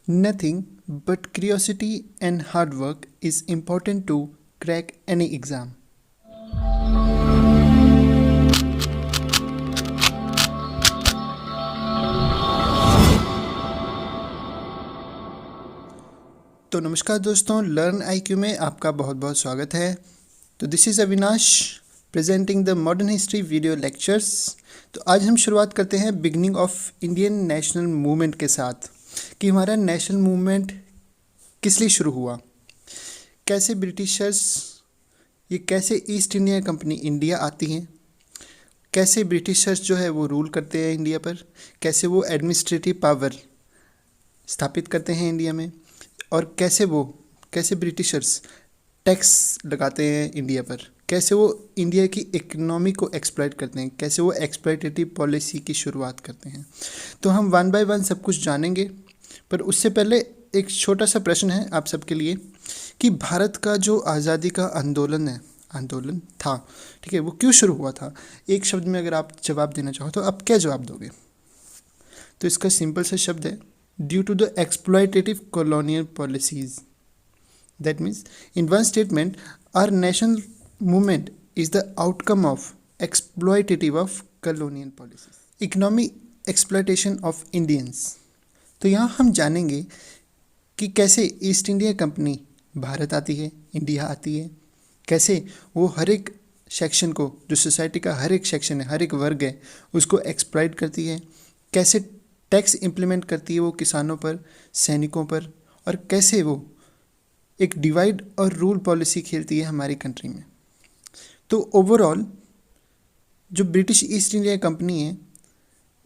Nothing but curiosity and hard work is important to crack any exam. तो नमस्कार दोस्तों, learn IQ में आपका बहुत बहुत स्वागत है। तो this is Avinash presenting the modern history video lectures. तो आज हम शुरुआत करते हैं beginning of Indian national movement के साथ कि हमारा नेशनल मूवमेंट किस लिए शुरू हुआ, कैसे ब्रिटिशर्स कैसे ईस्ट इंडिया कंपनी इंडिया आती हैं, कैसे ब्रिटिशर्स जो है वो रूल करते हैं इंडिया पर, कैसे वो एडमिनिस्ट्रेटिव पावर स्थापित करते हैं इंडिया में, और कैसे ब्रिटिशर्स टैक्स लगाते हैं इंडिया पर, कैसे वो इंडिया की इकोनॉमी को एक्सप्लॉइट करते हैं, कैसे वो एक्सप्लॉइटेटिव पॉलिसी की शुरुआत करते हैं। तो हम वन बाय वन सब कुछ जानेंगे, पर उससे पहले एक छोटा सा प्रश्न है आप सबके लिए कि भारत का जो आज़ादी का आंदोलन था, ठीक है, वो क्यों शुरू हुआ था। एक शब्द में अगर आप जवाब देना चाहो तो आप क्या जवाब दोगे। तो इसका सिंपल सा शब्द है due to the exploitative colonial policies. That means in one statement our national movement is the outcome of exploitative of colonial policies, economy exploitation of Indians. तो यहाँ हम जानेंगे कि कैसे ईस्ट इंडिया कंपनी भारत आती है, इंडिया आती है, कैसे वो हर एक सेक्शन को, जो सोसाइटी का हर एक सेक्शन है, हर एक वर्ग है, उसको एक्सप्लॉइट करती है, कैसे टैक्स इम्प्लीमेंट करती है वो किसानों पर, सैनिकों पर, और कैसे वो एक डिवाइड और रूल पॉलिसी खेलती है हमारी कंट्री में। तो ओवरऑल जो ब्रिटिश ईस्ट इंडिया कंपनी है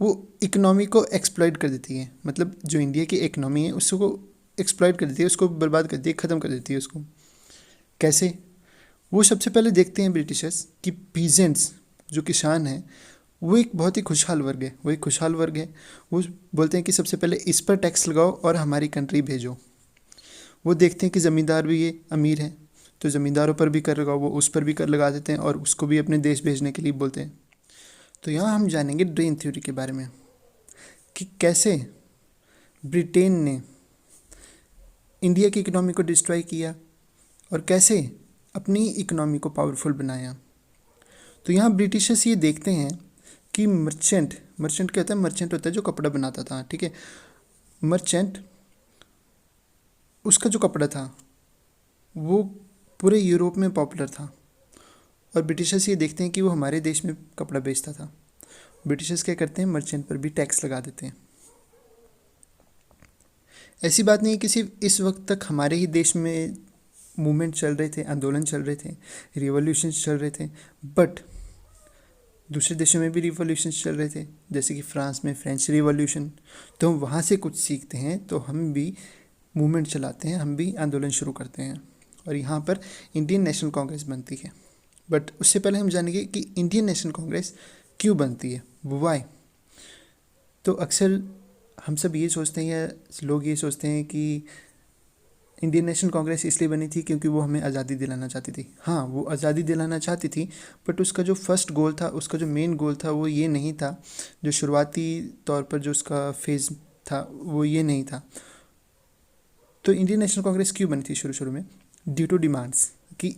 वो इकोनॉमी को एक्सप्लॉइट कर देती है, मतलब जो इंडिया की इकोनॉमी है उसको एक्सप्लॉइट कर देती है, उसको बर्बाद कर देती है, ख़त्म कर देती है उसको। कैसे? वो सबसे पहले देखते हैं ब्रिटिशर्स कि पीजेंट्स, जो किसान हैं, वो एक बहुत ही खुशहाल वर्ग है, वो बोलते हैं कि सबसे पहले इस पर टैक्स लगाओ और हमारी कंट्री भेजो। वो देखते हैं कि ज़मींदार भी ये अमीर हैं, तो ज़मींदारों पर भी कर लगाओ, वो उस पर भी कर लगा देते हैं और उसको भी अपने देश भेजने के लिए बोलते हैं। तो यहाँ हम जानेंगे ड्रेन थ्योरी के बारे में कि कैसे ब्रिटेन ने इंडिया की इकोनॉमी को डिस्ट्रॉय किया और कैसे अपनी इकोनॉमी को पावरफुल बनाया। तो यहाँ ब्रिटिशर्स ये देखते हैं कि मर्चेंट क्या होता है, मर्चेंट होता है जो कपड़ा बनाता था, ठीक है, मर्चेंट, उसका जो कपड़ा था वो पूरे यूरोप में पॉपुलर था, और ब्रिटिशर्स ये देखते हैं कि वो हमारे देश में कपड़ा बेचता था। ब्रिटिशर्स क्या करते हैं, मर्चेंट पर भी टैक्स लगा देते हैं। ऐसी बात नहीं है कि सिर्फ इस वक्त तक हमारे ही देश में मूवमेंट चल रहे थे, आंदोलन चल रहे थे, रिवॉल्यूशन चल रहे थे, बट दूसरे देशों में भी रिवॉल्यूशन चल रहे थे, जैसे कि फ्रांस में फ्रेंच रिवॉल्यूशन। तो हम वहाँ से कुछ सीखते हैं, तो हम भी मूवमेंट चलाते हैं, हम भी आंदोलन शुरू करते हैं, और यहाँ पर इंडियन नेशनल कांग्रेस बनती है। बट उससे पहले हम जानेंगे कि इंडियन नेशनल कांग्रेस क्यों बनती है, वाई। तो अक्सर हम सब ये सोचते हैं, या लोग ये सोचते हैं कि इंडियन नेशनल कांग्रेस इसलिए बनी थी क्योंकि वो हमें आज़ादी दिलाना चाहती थी। हाँ, वो आज़ादी दिलाना चाहती थी, बट उसका जो फर्स्ट गोल था, उसका जो मेन गोल था, वो ये नहीं था, जो शुरुआती तौर पर जो उसका फेज़ था वो ये नहीं था। तो इंडियन नेशनल कांग्रेस क्यों बनी थी शुरू में? ड्यू टू डिमांड्स, कि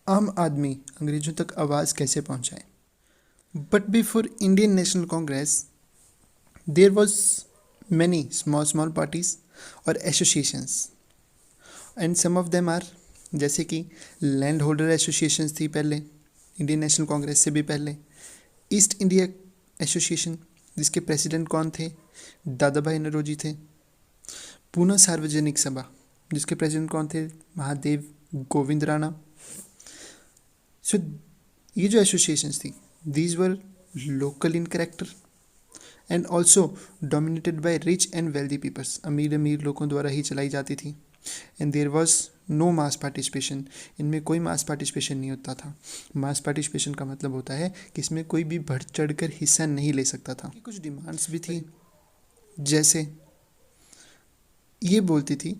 आम आदमी अंग्रेज़ों तक आवाज़ कैसे पहुँचाए। But before Indian National Congress there was many small parties और associations, and some of them are, जैसे कि लैंड होल्डर एसोसिएशंस थी पहले, इंडियन नेशनल कांग्रेस से भी पहले। ईस्ट इंडिया एसोसिएशन, जिसके प्रेसिडेंट कौन थे, दादा भाई नौरोजी थे। पूना सार्वजनिक सभा, जिसके प्रेसिडेंट कौन थे, महादेव गोविंद राणा। सो ये जो एसोसिएशंस थी, these were local in character and also dominated by rich and wealthy peoples, अमीर लोगों द्वारा ही चलाई जाती थी। And there was no mass participation, इनमें कोई मास पार्टिसिपेशन नहीं होता था। मास पार्टिसिपेशन का मतलब होता है कि इसमें कोई भी बढ़ चढ़ कर हिस्सा नहीं ले सकता था। कुछ डिमांड्स भी थी, जैसे ये बोलती थी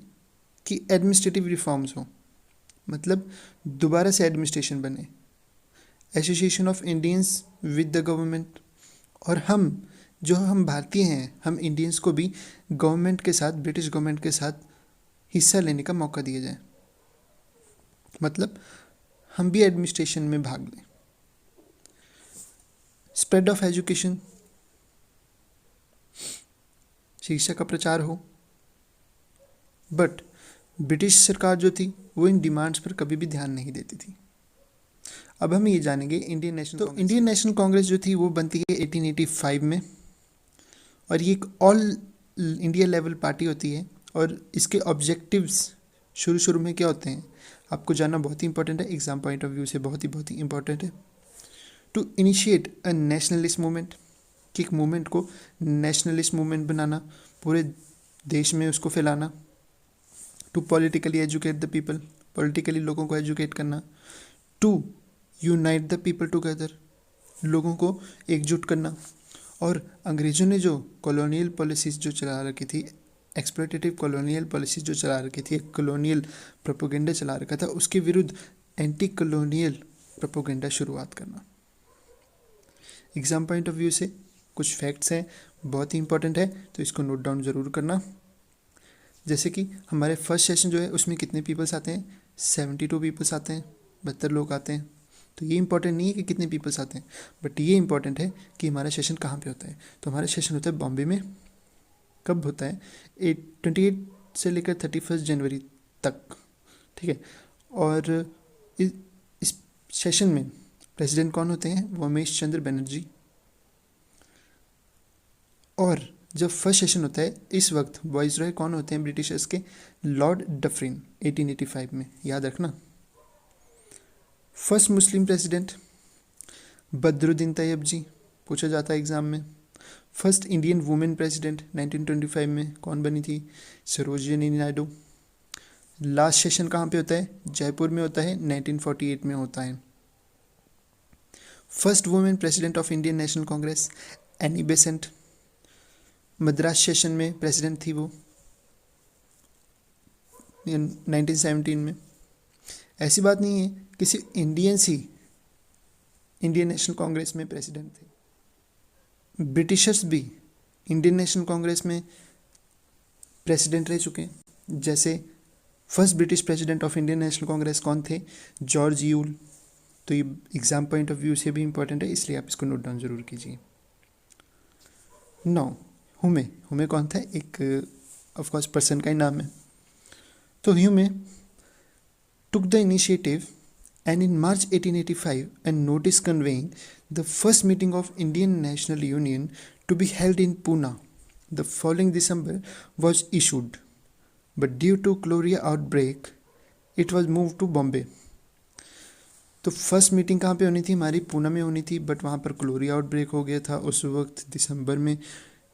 कि एडमिनिस्ट्रेटिव रिफॉर्म्स हो, मतलब दोबारा से एडमिनिस्ट्रेशन बने, association of Indians with the government, और हम जो हम भारतीय हैं, हम इंडियंस को भी गवर्नमेंट के साथ, ब्रिटिश गवर्नमेंट के साथ हिस्सा लेने का मौका दिया जाए, मतलब हम भी एडमिनिस्ट्रेशन में भाग लें। स्प्रेड ऑफ एजुकेशन, शिक्षा का प्रचार हो। बट ब्रिटिश सरकार जो थी वो इन डिमांड्स पर कभी भी ध्यान नहीं देती थी। अब हम ये जानेंगे इंडियन नेशनल कांग्रेस जो थी वो बनती है 1885 में, और ये एक ऑल इंडिया लेवल पार्टी होती है। और इसके ऑब्जेक्टिव्स शुरू शुरू में क्या होते हैं आपको जानना बहुत ही इंपॉर्टेंट है, एग्जाम पॉइंट ऑफ व्यू से बहुत ही इंपॉर्टेंट है। To initiate a nationalist movement, कि एक मूवमेंट को नेशनलिस्ट मूवमेंट बनाना, पूरे देश में उसको फैलाना। To politically educate the people, politically लोगों को एजुकेट करना। To unite the people together, लोगों को एकजुट करना। और अंग्रेज़ों ने जो कॉलोनियल पॉलिसीज़ जो चला रखी थी, एक्सप्लॉयटेटिव कॉलोनियल पॉलिसीज जो चला रखी थी, कॉलोनियल प्रोपोगेंडा चला रखा था, उसके विरुद्ध एंटी कॉलोनियल प्रोपोगेंडा शुरुआत करना। एग्जाम पॉइंट ऑफ व्यू से कुछ फैक्ट्स हैं, बहुत ही इंपॉर्टेंट है, तो इसको नोट डाउन ज़रूर करना। जैसे कि हमारे फर्स्ट सेशन जो है उसमें कितने पीपल्स आते हैं, 72 पीपल्स आते हैं, 72 लोग आते हैं। तो ये इंपॉर्टेंट नहीं है कि कितने पीपल्स आते हैं, बट ये इंपॉर्टेंट है कि हमारा सेशन कहाँ पे होता है। तो हमारा सेशन होता है बॉम्बे में। कब होता है? 28 से लेकर 31 जनवरी तक, ठीक है। और इस सेशन में प्रेसिडेंट कौन होते हैं? उमेश चंद्र बनर्जी। और जब फर्स्ट सेशन होता है इस वक्त वाइसरॉय कौन होते हैं ब्रिटिशर्स के? लॉर्ड डफरिन, 1885 में, याद रखना। First Muslim president Badruddin Tyabji, पूछा जाता है एग्ज़ाम में। फर्स्ट इंडियन वुमेन प्रेसिडेंट 1925 में कौन बनी थी? सरोजिनी नायडू। लास्ट सेशन कहाँ पे होता है? जयपुर में होता है, 1948 में होता है। First women president of Indian National Congress Annie Besant, Madras session में प्रेसिडेंट थी वो 1917 में। ऐसी बात नहीं है, किसी इंडियंस ही इंडियन नेशनल कांग्रेस में प्रेसिडेंट थे। ब्रिटिशर्स भी इंडियन नेशनल कांग्रेस में प्रेसिडेंट रह चुके हैं। जैसे first British president of Indian National Congress कौन थे? George Yule. तो ये एग्जाम पॉइंट ऑफ व्यू से भी इंपॉर्टेंट है, इसलिए आप इसको नोट डाउन जरूर कीजिए। नौ, हुमे कौन था? एक ऑफ कोर्स पर्सन का ही नाम है। तो ह्यूमे took the initiative, and in March 1885 a notice conveying the first meeting of Indian National Union to be held in Pune the following December was issued, but due to cholera outbreak it was moved to Bombay. तो first meeting कहाँ पे होनी थी? हमारी पूना में होनी थी, but वहाँ पर क्लोरिया आउटब्रेक हो गया था उस वक्त दिसंबर में,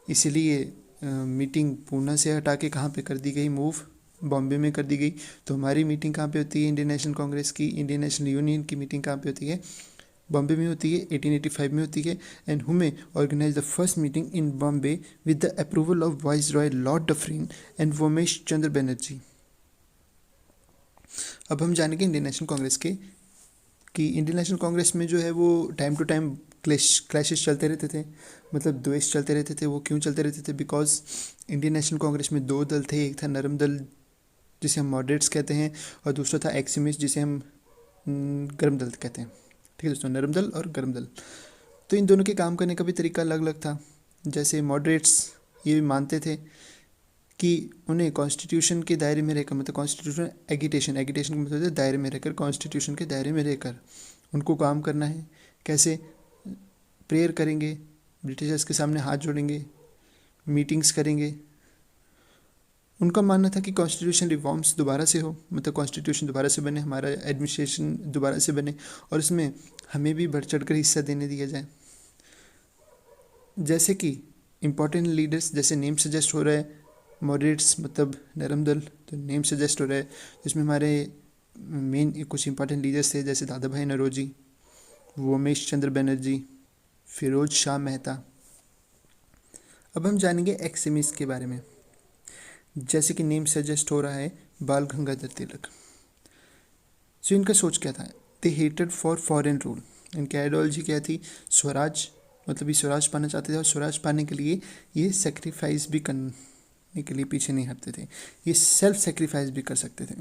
इसीलिए मीटिंग पूना से हटा के कहाँ पे कर दी गई? मूव बॉम्बे में कर दी गई। तो हमारी मीटिंग कहाँ पे होती है? इंडियन नेशनल कांग्रेस की, इंडियन नेशनल यूनियन की मीटिंग कहाँ पे होती है? बॉम्बे में होती है, 1885 में होती है। And Hume organise the first meeting in Bombay with the approval of viceroy Lord Dufferin and Umesh Chandra Banerjee. अब हम जानेंगे इंडियन नेशनल कांग्रेस के, कि इंडियन नेशनल कांग्रेस में जो है वो टाइम टू टाइम क्लैशेस चलते रहते थे, मतलब द्वेष चलते रहते थे। वो क्यों चलते रहते थे? बिकॉज इंडियन नेशनल कांग्रेस में दो दल थे, एक था नरम दल जिसे हम मॉडरेट्स कहते हैं, और दूसरा था एक्सट्रीमिस्ट जिसे हम गर्म दल कहते हैं। ठीक है दोस्तों, नरम दल और गर्म दल। तो इन दोनों के काम करने का भी तरीका अलग अलग था। जैसे मॉडरेट्स ये भी मानते थे कि उन्हें कॉन्स्टिट्यूशन के दायरे में रहकर, मतलब कॉन्स्टिट्यूशन एगिटेशन का मतलब है दायरे में रहकर, कॉन्स्टिट्यूशन के दायरे में रहकर उनको काम करना है। कैसे? प्रेयर करेंगे, ब्रिटिशर्स के सामने हाथ जोड़ेंगे, मीटिंग्स करेंगे। उनका मानना था कि कॉन्स्टिट्यूशन रिफॉर्म्स दोबारा से हो, मतलब कॉन्स्टिट्यूशन दोबारा से बने, हमारा एडमिनिस्ट्रेशन दोबारा से बने, और इसमें हमें भी बढ़ चढ़ कर हिस्सा देने दिया जाए। जैसे कि इम्पोर्टेंट लीडर्स, जैसे नेम सजेस्ट हो रहा है, मॉडरेट्स मतलब नरम दल, तो नेम सजेस्ट हो रहा है, जिसमें हमारे मेन कुछ इंपॉर्टेंट लीडर्स थे, जैसे दादा भाई नौरोजी, उमेश चंद्र बनर्जी, फिरोज शाह मेहता। अब हम जानेंगे एक्सट्रीमिस्ट के बारे में। जैसे कि नेम सजेस्ट हो रहा है, बाल गंगाधर तिलक। सो इनका सोच क्या था? They hated for foreign rule. इनकी आइडियोलॉजी क्या थी? स्वराज मतलब ये स्वराज पाना चाहते थे और स्वराज पाने के लिए ये सेक्रीफाइस भी करने के लिए पीछे नहीं हटते थे, ये सेल्फ सेक्रीफाइस भी कर सकते थे।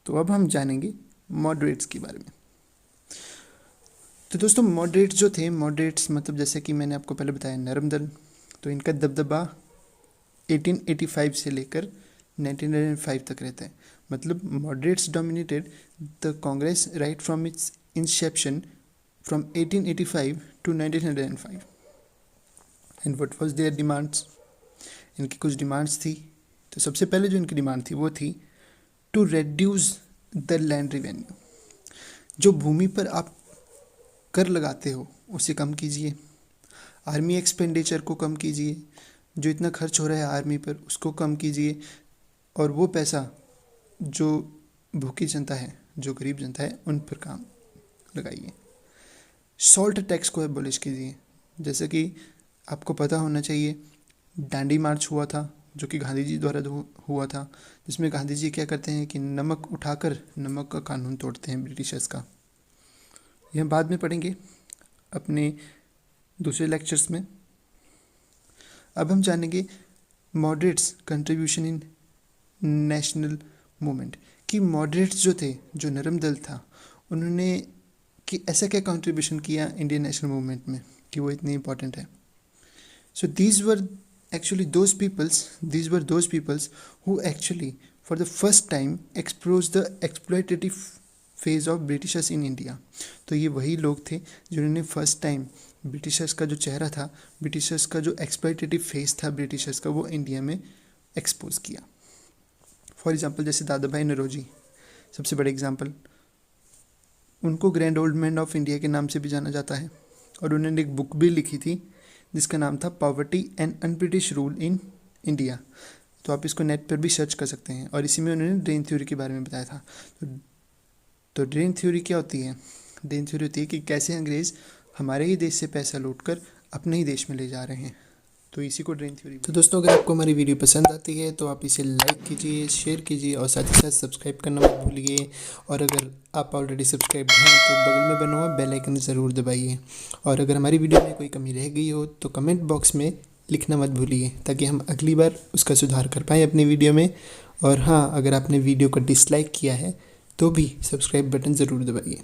तो अब हम जानेंगे मॉडरेट्स के बारे में। तो दोस्तों मॉडरेट्स जो थे, मॉडरेट्स मतलब जैसे कि मैंने आपको पहले बताया नरम दल, तो इनका दबदबा 1885 से लेकर 1905 तक रहता है। मतलब moderates dominated the Congress right from its inception from 1885 to 1905। And what was their demands, इनकी कुछ डिमांड्स थी। तो सबसे पहले जो इनकी डिमांड थी वो थी to reduce the land revenue, जो भूमि पर आप कर लगाते हो उसे कम कीजिए, आर्मी एक्सपेंडिचर को कम कीजिए, जो इतना खर्च हो रहा है आर्मी पर उसको कम कीजिए, और वो पैसा जो भूखी जनता है, जो गरीब जनता है, उन पर काम लगाइए। सॉल्ट टैक्स को एबॉलिश कीजिए। जैसे कि आपको पता होना चाहिए डांडी मार्च हुआ था, जो कि गांधी जी द्वारा हुआ था, जिसमें गांधी जी क्या करते हैं कि नमक उठाकर नमक का कानून तोड़ते हैं ब्रिटिशर्स का। यह बाद में पढ़ेंगे अपने दूसरे लेक्चर्स में। अब हम जानेंगे moderates contribution in national movement, कि मॉडरेट्स जो थे, जो नरम दल था, उन्होंने कि ऐसा क्या कंट्रीब्यूशन किया इंडियन नेशनल मूवमेंट में कि वो इतनी इंपॉर्टेंट है। So these were those peoples who actually for the first time exposed the exploitative phase of Britishers in India। तो ये वही लोग थे जिन्होंने फर्स्ट टाइम ब्रिटिशर्स का जो चेहरा था, ब्रिटिशर्स का जो एक्सप्लॉयटेटिव फेस था ब्रिटिशर्स का, वो इंडिया में एक्सपोज किया। फॉर एग्जांपल जैसे दादा भाई नौरोजी सबसे बड़े एग्जांपल, उनको grand old man of India के नाम से भी जाना जाता है, और उन्होंने एक बुक भी लिखी थी जिसका नाम था poverty and un-British rule in India. तो आप इसको नेट पर भी सर्च कर सकते हैं, और इसी में उन्होंने ड्रेन थ्योरी के बारे में बताया था। तो ड्रेन थ्योरी क्या होती है? ड्रेन थ्योरी होती है कि कैसे अंग्रेज़ हमारे ही देश से पैसा लूटकर अपने ही देश में ले जा रहे हैं, तो इसी को ड्रेन थ्योरी। तो दोस्तों अगर आपको हमारी वीडियो पसंद आती है तो आप इसे लाइक कीजिए, शेयर कीजिए, और साथ ही साथ सब्सक्राइब करना मत भूलिए। और अगर आप ऑलरेडी सब्सक्राइब हैं तो बगल में बना हुआ बेल आइकन ज़रूर दबाइए। और अगर हमारी वीडियो में कोई कमी रह गई हो तो कमेंट बॉक्स में लिखना मत भूलिए, ताकि हम अगली बार उसका सुधार कर पाएँ अपनी वीडियो में। और हाँ, अगर आपने वीडियो को डिसलाइक किया है तो भी सब्सक्राइब बटन ज़रूर दबाइए।